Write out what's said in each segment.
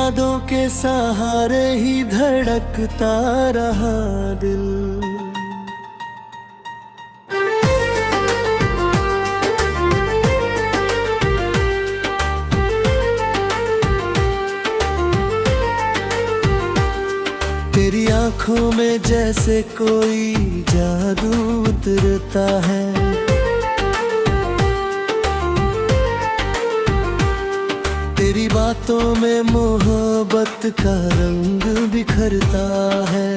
यादों के सहारे ही धड़कता रहा दिल। तेरी आंखों में जैसे कोई जादू उतरता है, तेरी बातों में मोहब्बत का रंग बिखरता है।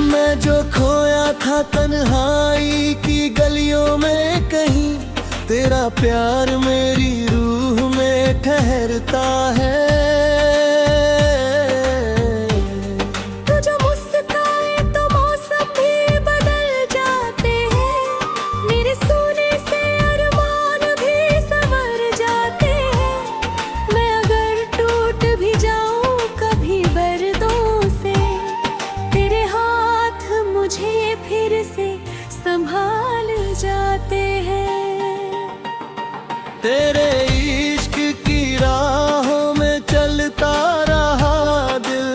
मैं जो खोया था तन्हाई की गलियों में कहीं, तेरा प्यार मेरी रूह में ठहरता है। संभाल जाते हैं। तेरे इश्क की राहों में चलता रहा दिल,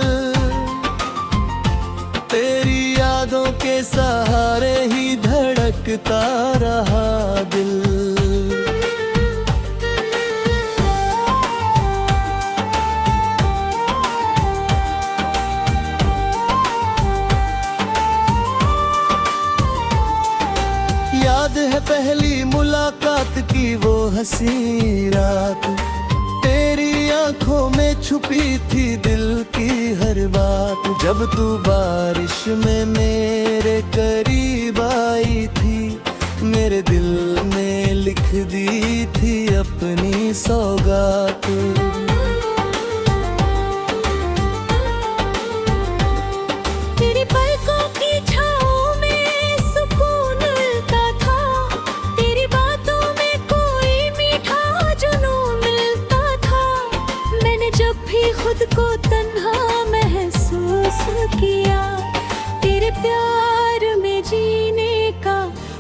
तेरी यादों के सहारे ही धड़कता रहा दिल। याद है पहली मुलाकात की वो हंसी रात, तेरी आंखों में छुपी थी दिल की हर बात। जब तू बारिश में मेरे करीब आई थी, मेरे दिल में लिख दी थी अपनी सौगात। खुद को तन्हा महसूस किया, तेरे प्यार में जीने का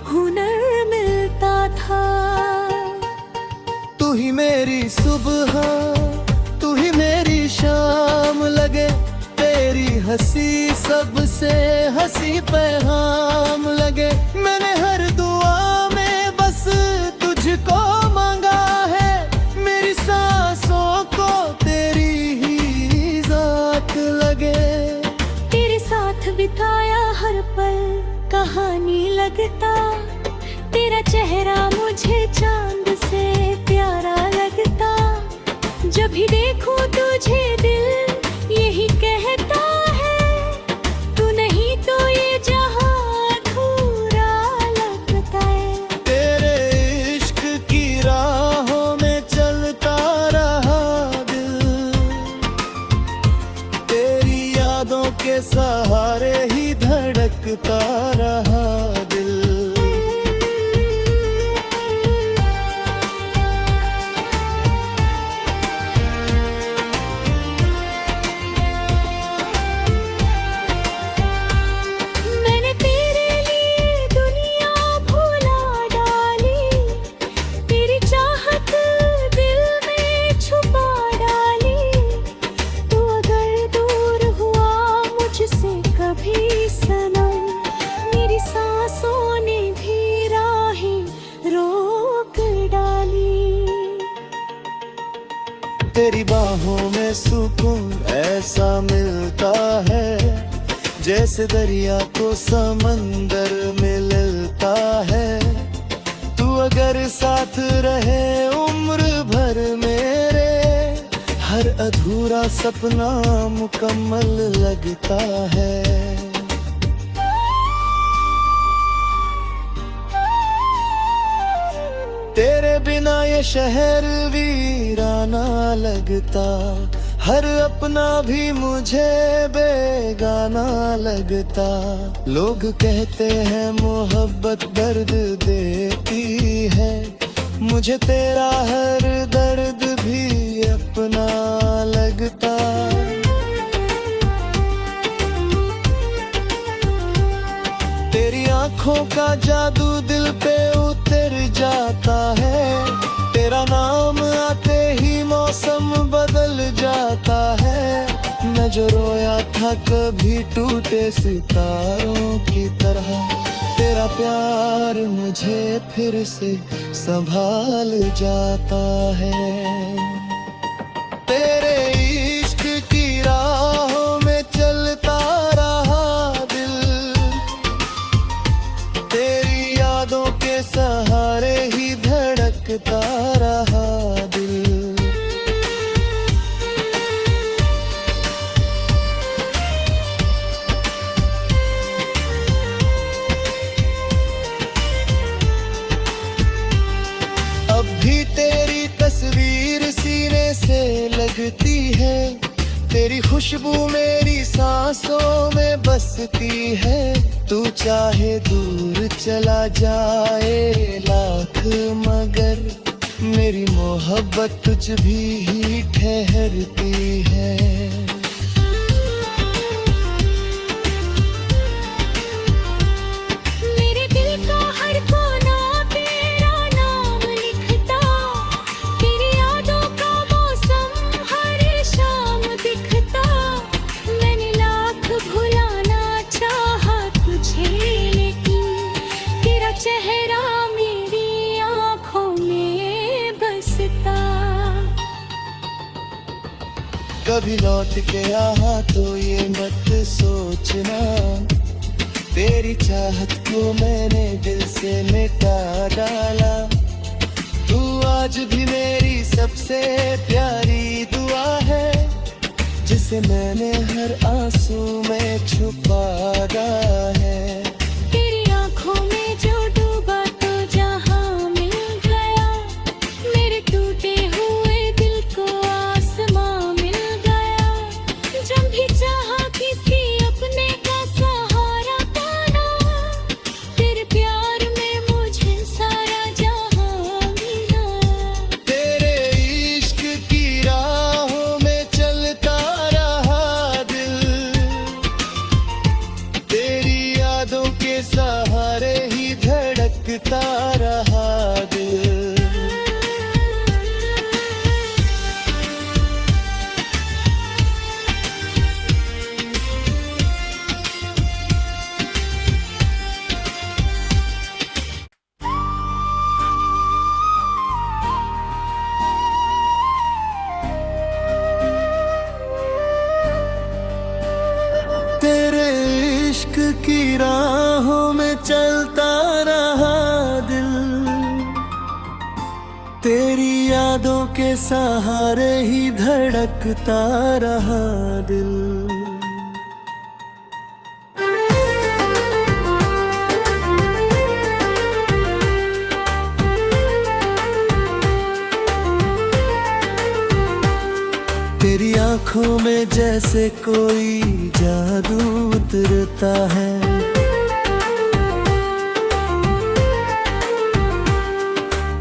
हुनर मिलता था। तू ही मेरी सुबह, तू ही मेरी शाम लगे, तेरी हंसी सबसे हंसी पैगाम लगे। मैंने हर दुआ में बस तुझको मांगा है, मेरी सांसों को तेरे साथ बिताया हर पल कहानी लगता, तेरा चेहरा मुझे चांद से प्यारा लगता। जब भी देखूं तुझे दिल यही कहता है, तू नहीं तो ये जहां अधूरा लगता है। तेरे इश्क की राहों में चलता रहा दिल, तेरी यादों के सहारे ही धड़कता रहा दिल। मैंने तेरे लिए दुनिया भुला डाली, तेरी चाहत दिल में छुपा डाली। तू अगर दूर हुआ मुझसे कभी सनम, मेरी सांसों ने भी राहें रोक डाली। तेरी बाहों में सुकून ऐसा मिलता है, जैसे दरिया को समंदर मिलता है। तू अगर साथ रहे उम्र भर मेरे, हर अधूरा सपना मुकम्मल लगता है। तेरे बिना ये शहर वीराना लगता, हर अपना भी मुझे बेगाना लगता। लोग कहते हैं मोहब्बत दर्द देती है, मुझे तेरा हर दर्द भी अपना लगता। तेरी आंखों का जादू दिल पे उतर जाता है, तेरा नाम आते ही मौसम बदल जाता है। मैं जो रोया था कभी टूटे सितारों की तरह, तेरा प्यार मुझे फिर से संभाल जाता है। तेरे इश्क की राहों में चलता रहा दिल, तेरी यादों के सहारे ही धड़कता रहा दिल। अब भी तेरी तस्वीर सीने से लगती है, तेरी खुशबू मेरी सांसों में बसती है। तू चाहे दूर चला जाए लाख, मगर मेरी मोहब्बत तुझ भी ही ठहरती है। मेरे दिल का हर कोना तेरा नाम लिखता, तेरी यादों का मौसम हर शाम दिखता। मैंने लाख भुलाना चाहा तुझे, लेकिन तेरा चेहरा मेरी आँखों में बसता। कभी लौट के आहा तो ये मत सोचना, तेरी चाहत को मैंने दिल से मिटा डाला। तू आज भी मेरी सबसे प्यारी दुआ है, जिसे मैंने हर आंसू में छुपाया है। तेरी आँखों में जो डूबा तो जहां मिल गया, मेरे टूटे हुए दिल को आसमां मिल गया। जब भी चाहा किसी अपने का सहारा पाना, तेरे प्यार में मुझे सारा जहां मिला। तेरे इश्क की राहों में चलता रहा दिल, तेरी यादों के सहारे ही धड़कता रहा दिल। तेरे इश्क की राहों में चलता रहा दिल, तेरी यादों के सहारे ही धड़कता रहा दिल। तेरी आंखों में जैसे कोई जादू उतरता है,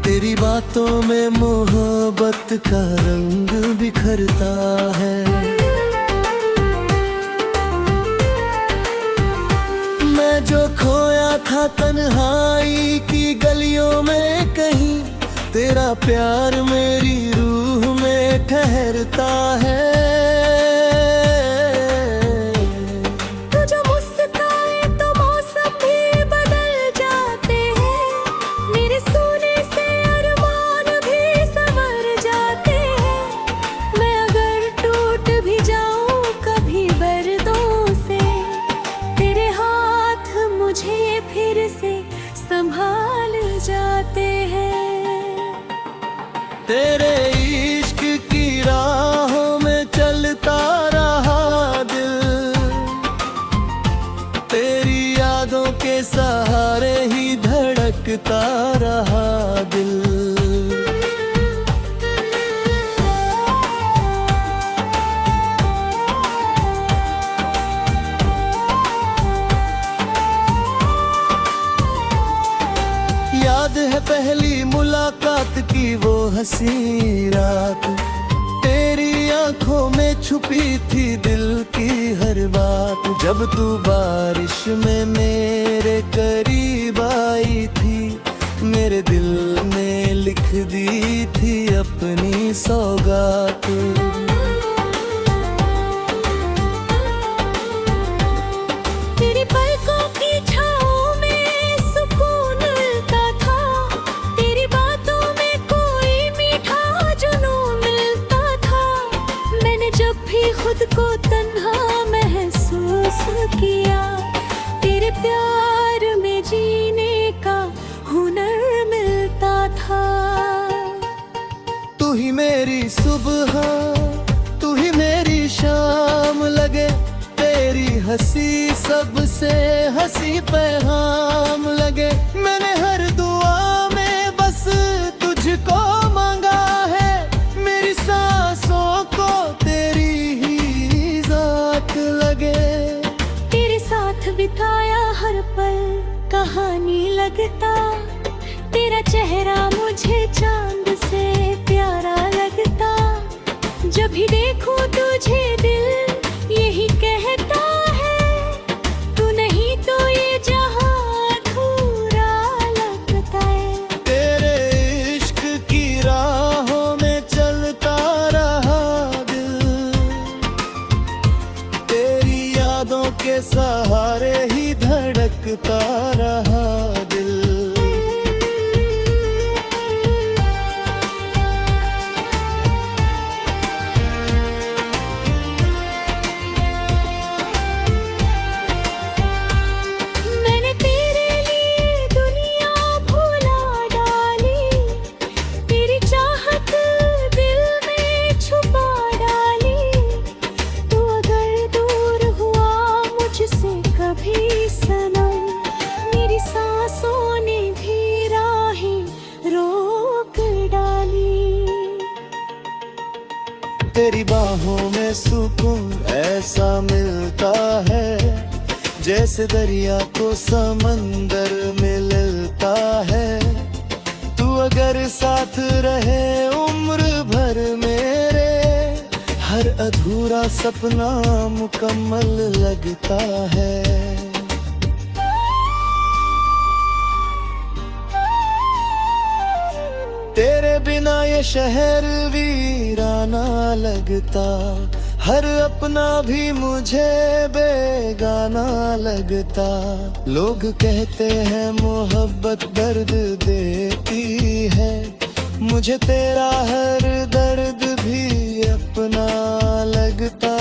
तेरी बातों में मोहब्बत का रंग बिखरता है। मैं जो खोया था तन्हाई की गलियों में कहीं, तेरा प्यार मेरी रूह में ठहरता है। तू जो मुस्काए तो मौसम भी बदल जाते हैं, मेरे सोने से अरमान भी संवर जाते हैं। मैं अगर टूट भी जाऊं कभी दर्दों से, तेरे हाथ मुझे फिर से संभाल जाते हैं। तेरे इश्क की राहों में चलता रहा दिल, तेरी यादों के सहारे ही धड़कता रहा दिल। याद है पहली मुलाकात की वो हंसी रात, तेरी आंखों में छुपी थी दिल की हर बात। जब तू बारिश में मेरे करीब आई थी, मेरे दिल में लिख दी थी अपनी सौगात। तेरी पलकों की छाँव में सुकून मिलता था, तेरी बातों में कोई मीठा जुनून मिलता था। मैंने जब भी खुद को तन्हा महसूस किया, तेरे प्यार में जीने का हुनर मिलता था। तू ही मेरी सुबह, तू ही मेरी शाम लगे, तेरी हंसी सबसे हंसी पैगाम लगे। मैंने हर दुआ में बस तुझको मांगा है, मेरी सांसों को तेरी ही जात लगे। तेरे साथ बिताया हर पल कहानी लगता, तेरा चेहरा मुझे चांद से प्यारा लगता। जब भी देखूं तुझे दिल यही कहता है, तू नहीं तो ये जहां अधूरा लगता है। तेरे इश्क की राहों में चलता रहा दिल, तेरी यादों के सहारे ही धड़कता रहा दिल। मैंने तेरे लिए दुनिया भुला डाली, तेरी चाहत दिल में छुपा डाली। तू अगर दूर हुआ मुझसे कभी सनम, मेरी सांसों ने भी राहें रोक डाली। तेरी बाहों में सुकून ऐसा मिलता है, जैसे दरिया को समंदर मिलता है। तू अगर साथ रहे उम्र भर मेरे, हर अधूरा सपना मुकम्मल लगता है। तेरे बिना ये शहर वीराना लगता, हर अपना भी मुझे बेगाना लगता। लोग कहते हैं मोहब्बत दर्द देती है, मुझे तेरा हर दर्द भी अपना लगता।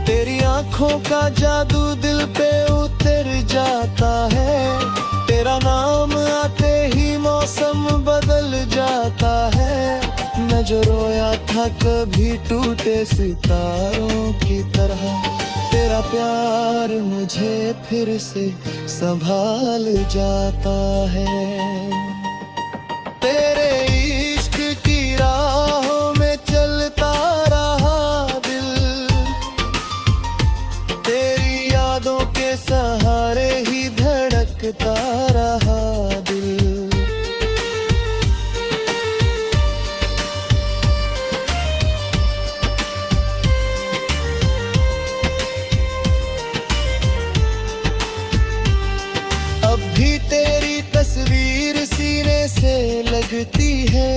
तेरी आंखों का जादू दिल पे उतर जाता है, तेरा नाम आते ही मौसम बदल जाता है। मैं जो रोया था कभी टूटे सितारों की तरह, तेरा प्यार मुझे फिर से संभाल जाता है। तेरे इश्क की राहों में चलता रहा दिल, तेरी यादों के सहारे ही धड़कता रहा दिल। अब भी तेरी तस्वीर सीने से लगती है,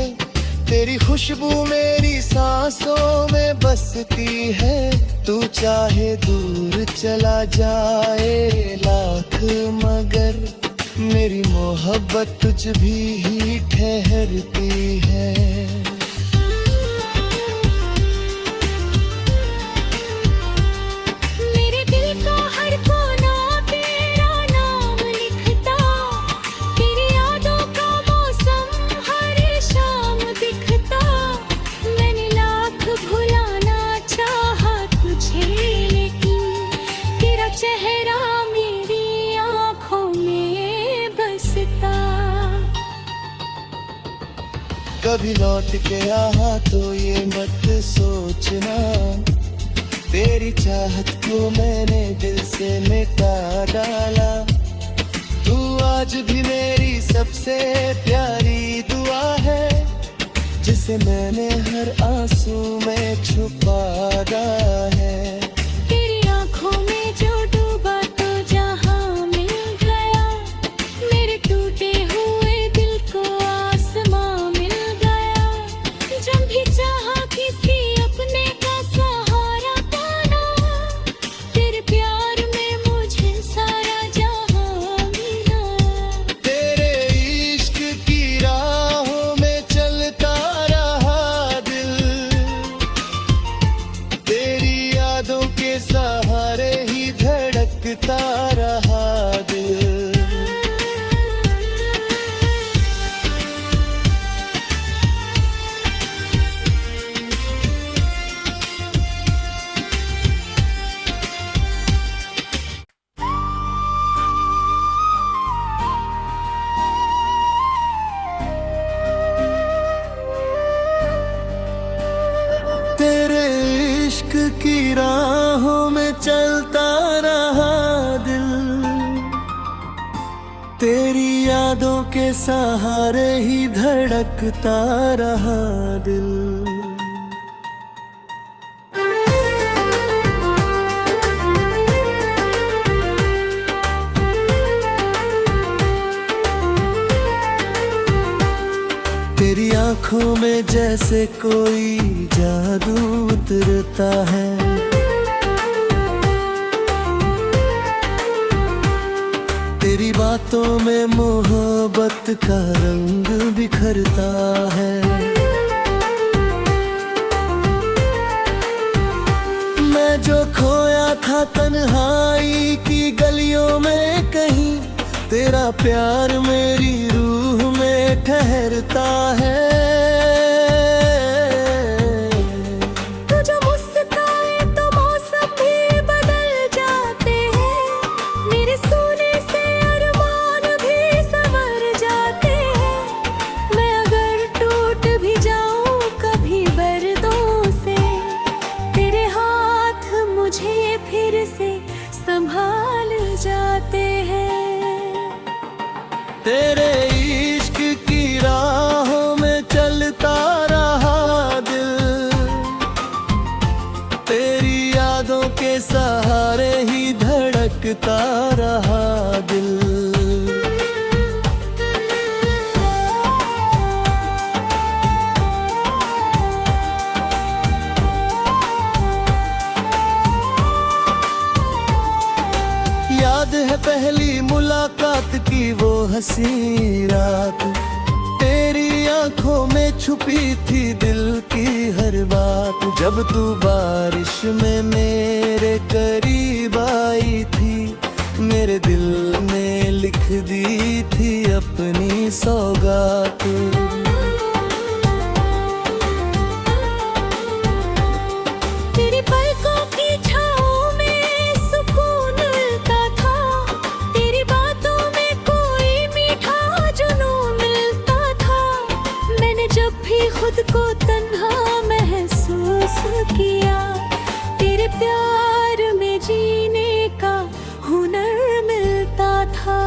तेरी खुशबू मेरी सांसों में बसती है। तू चाहे दूर चला जाए लाख, मगर मेरी मोहब्बत तुझ भी ही ठहरती है। मेरे दिल का हर कोना तेरा नाम लिखता, तेरी यादों का मौसम हर शाम दिखता। मैंने लाख भुलाना चाहा तुझे, लेकिन तेरा चेहरा मेरी आँखों में बसता। कभी लौट के आहा तो ये मत सोचना, तेरी चाहत को मैंने दिल से मिटा डाला। तू आज भी मेरी सबसे प्यारी दुआ है, जिसे मैंने हर आंसू में छुपाया है। तेरी आँखों में जो डूबा तो जहां मिल गया, तेरी यादों के सहारे ही धड़कता रहा दिल। तेरी आंखों में जैसे कोई जादू उतरता है, तेरी बातों में मोहब्बत का रंग बिखरता है। मैं जो खोया था तन्हाई की गलियों में कहीं, तेरा प्यार मेरी रूह में ठहरता है। तू जो मुस्काए तो मौसम भी बदल जाते हैं, मेरे सोने से अरमान भी संवर जाते हैं। मैं अगर टूट भी जाऊं कभी दर्दों से, तेरे हाथ मुझे फिर से संभाल जाते हैं। तेरे इश्क की राहों में चलता रहा दिल, तेरी यादों के सहारे ही धड़कता रहा दिल। याद है पहली मुलाकात की वो हंसी रात, तेरी आंखों में छुपी थी दिल की हर बात। जब तू बारिश में मेरे करीब आई थी, मेरे दिल में लिख दी थी अपनी सौगात। तेरी पलकों की छाँव में सुकून मिलता था, तेरी बातों में कोई मीठा जुनून मिलता था। मैंने जब भी खुद को तन्हा महसूस किया, तेरे प्यार में जीने का हुनर मिलता था।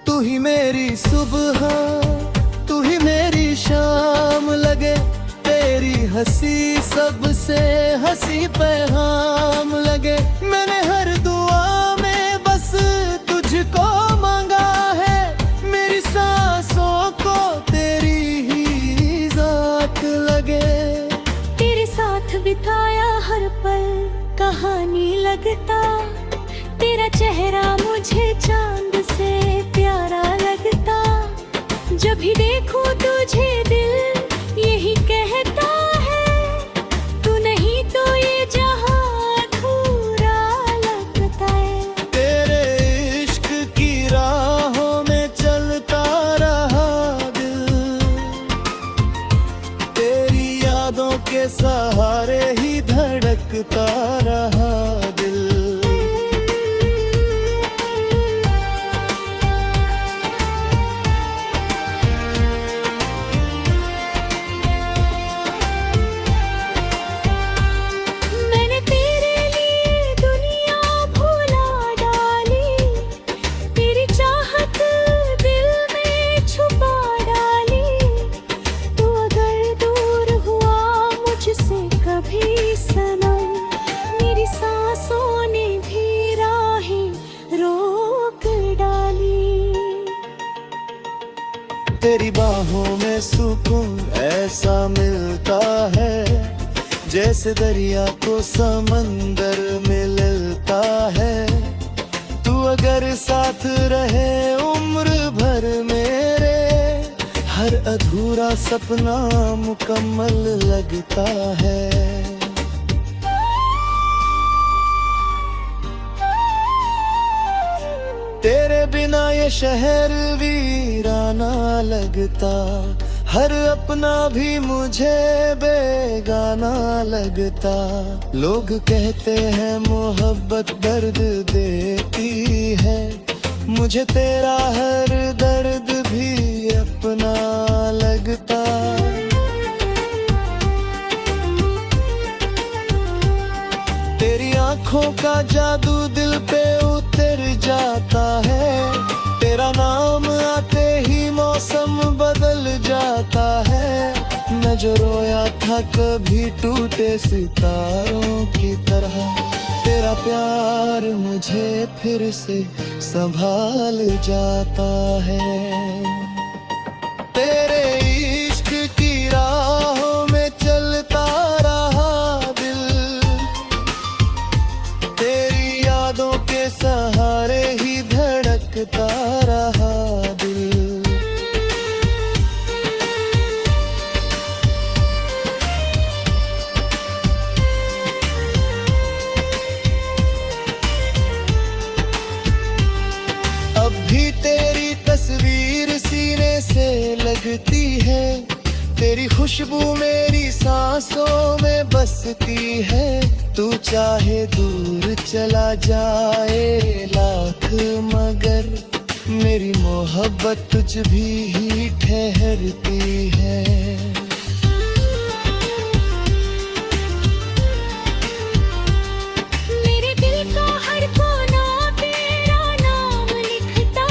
तू ही मेरी सुबह, तू ही मेरी शाम लगे, तेरी हंसी सबसे हंसी पैगाम लगे। मैंने हर दुआ में बस तुझको मांगा है, मेरी सांसों को तेरी ही जात लगे। तेरे साथ बिताया हर पल कहानी लगता, तेरा चेहरा मुझे चांद से प्यारा लगता। जब भी देखूं तुझे दिल यही कहता है, तू नहीं तो ये जहां अधूरा लगता है। तेरे इश्क की राहों में चलता रहा दिल, तेरी यादों के सहारे ही धड़कता रहा दिल। मैंने तेरे लिए दुनिया भुला डाली, तेरी चाहत दिल में छुपा डाली। तू अगर दूर हुआ मुझसे कभी सनम, मेरी सांसों ने भी राहें रोक डाली। तेरी बाहों में सुकून ऐसा मिलता है, जैसे दरिया को समंदर मिलता है। तू अगर साथ रहे उम्र भर मेरे, हर अधूरा सपना मुकम्मल लगता है। तेरे बिना ये शहर वीराना लगता, हर अपना भी मुझे बेगाना लगता। लोग कहते हैं मोहब्बत दर्द देती है, मुझे तेरा हर दर्द भी अपना लगता। तेरी आंखों आँखों का जादू दिल पे उतर जाता है। तेरा नाम आते ही मौसम बदल जाता है। मैं जो रोया था कभी टूटे सितारों की तरह, तेरा प्यार मुझे फिर से संभाल जाता है। तेरे इश्क की राहों में चलता रहा दिल, तेरी यादों के सहारे ही धड़कता रहा दिल। अब भी तेरी तस्वीर सीने से लगती है, तेरी खुशबू मेरी सांसों में बसती है। तू चाहे दूर चला जाए लाख मगर मेरी मोहब्बत तुझ भी ही ठहरती है। मेरे दिल का हर कोना तेरा नाम लिखता,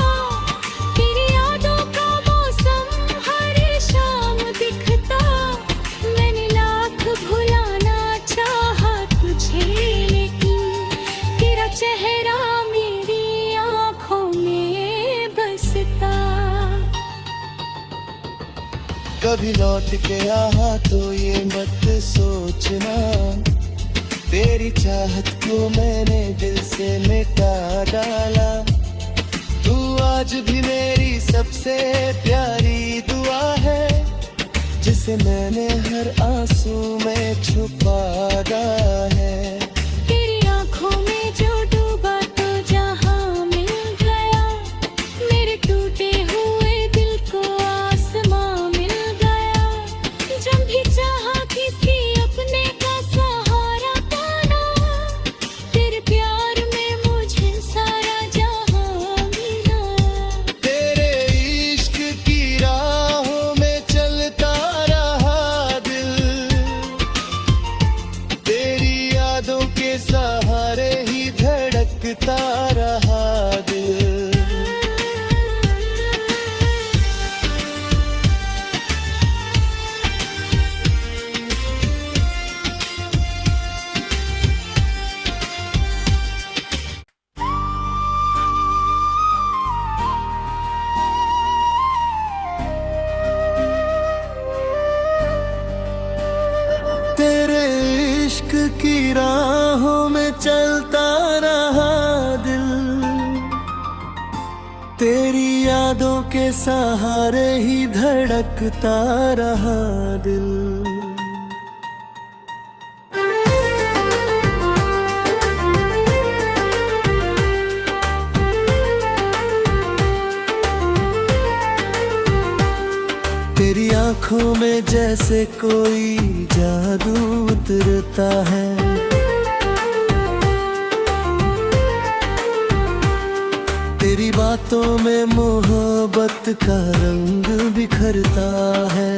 तेरी यादों का मौसम हर शाम दिखता। मैंने लाख भुलाना चाहा तुझे लेकिन तेरा चेहरा मेरी आँखों में बसता। कभी लौट के आहा तो ये मत सोचना, तेरी चाहत को मैंने दिल से मिटा डाला। तू आज भी मेरी सबसे प्यारी दुआ है, जिसे मैंने हर आंसू में छुपा है। तेरी आँखों में जो डूबा तो जहां मिल गया, मेरे टूटे हुए दिल को आसमां मिल गया। जब भी चाहा किसी अपने का सहारा पाना, तेरे प्यार में मुझे सारा जहां मिला। तेरे इश्क की राहों में चलता रहा दिल, तेरी यादों के सहारे ही धड़कता रहा दिल। तेरे इश्क की राहों में चलता रहा दिल, तेरी यादों के सहारे ही धड़कता रहा दिल। तेरी आँखों में जैसे कोई जादू उतरता है। तेरी बातों में मोहब्बत का रंग बिखरता है।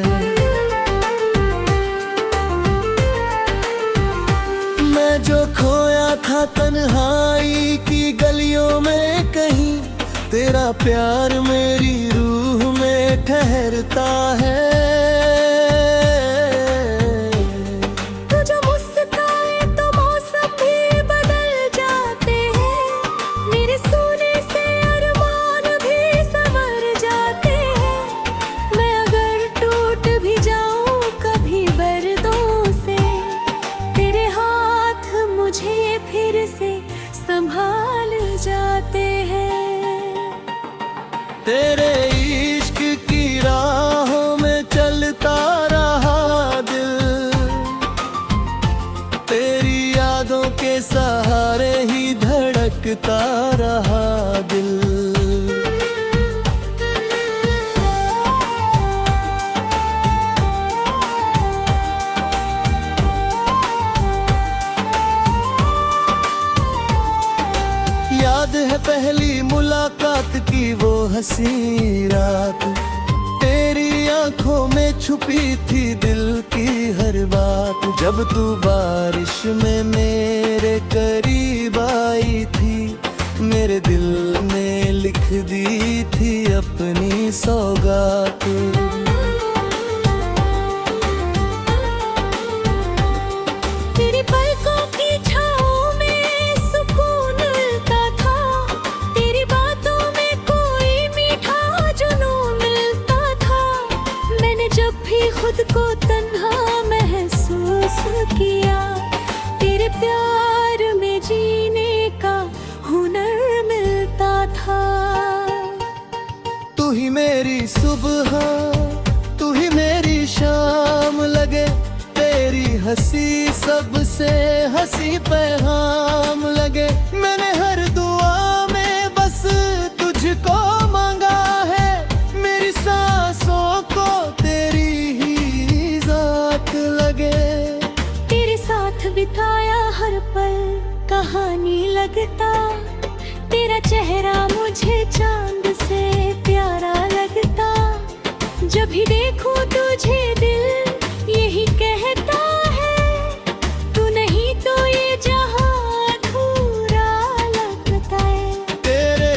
मैं जो खोया था तन्हाई की गलियों में कहीं, तेरा प्यार मेरी रूह में ठहरता है। तू जो मुस्काए तो मौसम भी बदल जाते हैं, मेरे सोने से अरमान भी संवर जाते हैं। मैं अगर टूट भी जाऊं कभी दर्दों से, तेरे हाथ मुझे फिर से संभाल जाते हैं। तेरे इश्क की राहों में चलता रहा दिल, तेरी यादों के सहारे ही धड़कता रहा दिल। याद है पहली मुलाकात की वो हंसी रात, तेरी आंखों में छुपी थी दिल की हर बात। जब तू बारिश में मेरे करीब आई थी, मेरे दिल ने लिख दी थी अपनी सौगात। तेरी पलकों की छाँव में सुकून मिलता था, तेरी बातों में कोई मीठा जुनून मिलता था। मैंने जब भी खुद को तन्हा महसूस किया, तेरे प्यार में जीने का हुनर मिलता था। तू ही मेरी सुबह, तू ही मेरी शाम लगे, तेरी हंसी सबसे हंसी पैगाम लगे। मैंने हर दुआ में बस तुझको मांगा है, मेरी सांसों को तेरी ही जात लगे। तेरे साथ बिताया हर पल कहानी लगता, तेरा चेहरा मुझे चांद से प्यारा लगता। जब भी देखूं तुझे दिल यही कहता है, तू नहीं तो ये जहां अधूरा लगता है। तेरे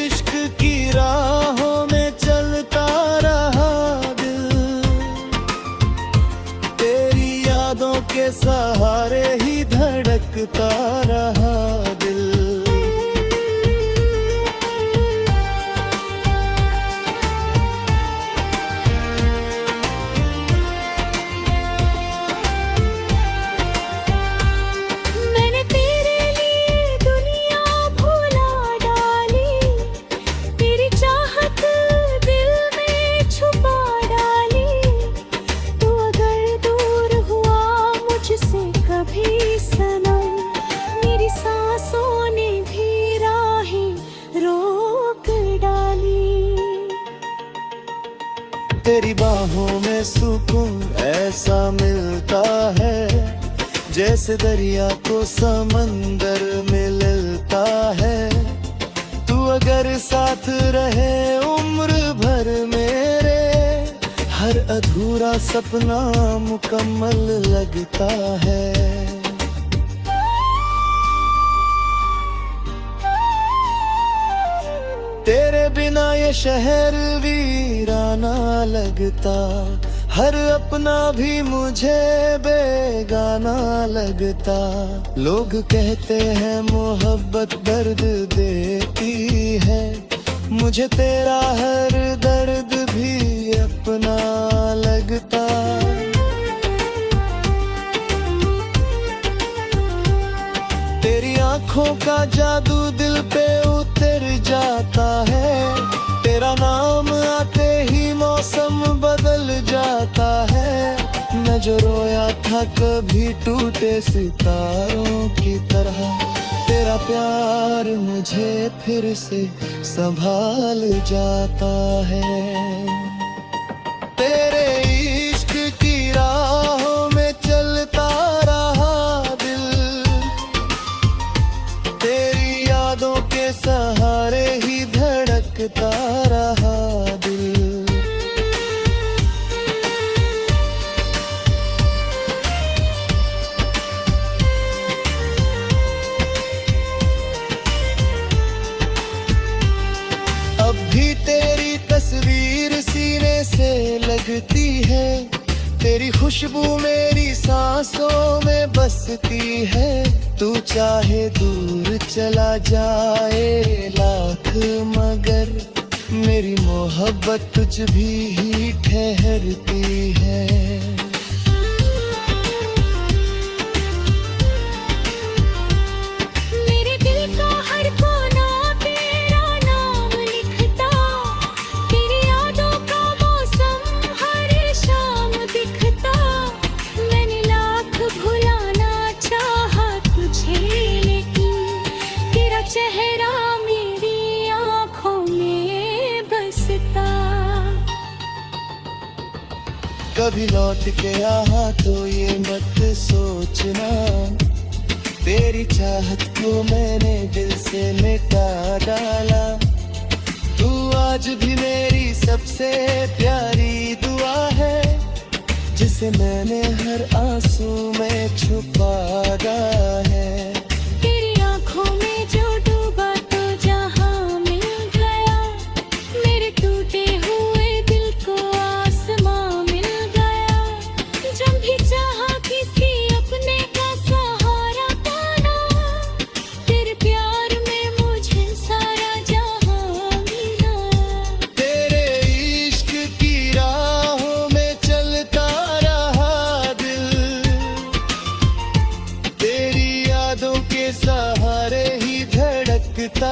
इश्क की राहों में चलता रहा दिल, तेरी यादों के सहारे ही धड़कता रहा दिल। मैंने तेरे लिए दुनिया भुला डाली, तेरी चाहत दिल में छुपा डाली। तू अगर दूर हुआ मुझसे कभी सनम, मेरी सांसों ने भी राहें रोक डाली। तेरी बाहों में सुकून ऐसा मिलता है, जैसे दरिया को समंदर मिलता है। तू अगर साथ रहे उम्र भर मेरे, हर अधूरा सपना मुकम्मल लगता है। तेरे बिना ये शहर वीराना लगता, हर अपना भी मुझे बेगाना लगता। लोग कहते हैं मोहब्बत दर्द देती है, मुझे तेरा हर दर्द भी अपना लगता। तेरी आंखों का जादू दिल पे उतर जाता है, तेरा नाम आते ही मौसम बदल जाता है। मैं जो रोया था कभी टूटे सितारों की तरह, तेरा प्यार मुझे फिर से संभाल जाता है। तेरे इश्क की राहों में चलता रहा दिल, तेरी यादों के सहारे ही धड़कता रहा दिल। अब भी तेरी तस्वीर सीने से लगती है, तेरी खुशबू मेरी सांसों में बसती है। तू चाहे दूर चला जाए लाख, मगर मेरी मोहब्बत तुझ भी ही ठहरती है। मेरे दिल का हर कोना तेरा नाम लिखता, तेरी यादों का मौसम हर शाम दिखता। मैंने लाख भुलाना चाहा तुझे, लेकिन तेरा चेहरा मेरी आंखों में बसता। कभी लौट के आहा तो ये मत सोचना, तेरी चाहत को मैंने दिल से मिटा डाला। तू आज भी मेरी सबसे प्यारी दुआ जिसे मैंने हर आंसू में छुपाया है। तेरी आंखों में जो डूबा तो जहां मिल गया, मेरे टूटे हुए दिल को आसमां मिल गया। जब भी चाहा किसी अपने का सहारा पाना, तेरे प्यार में मुझे सारा जहां मिला। तेरे इश्क की राहों में चलता रहा दिल, तेरी यादों के सहारे ही धड़कता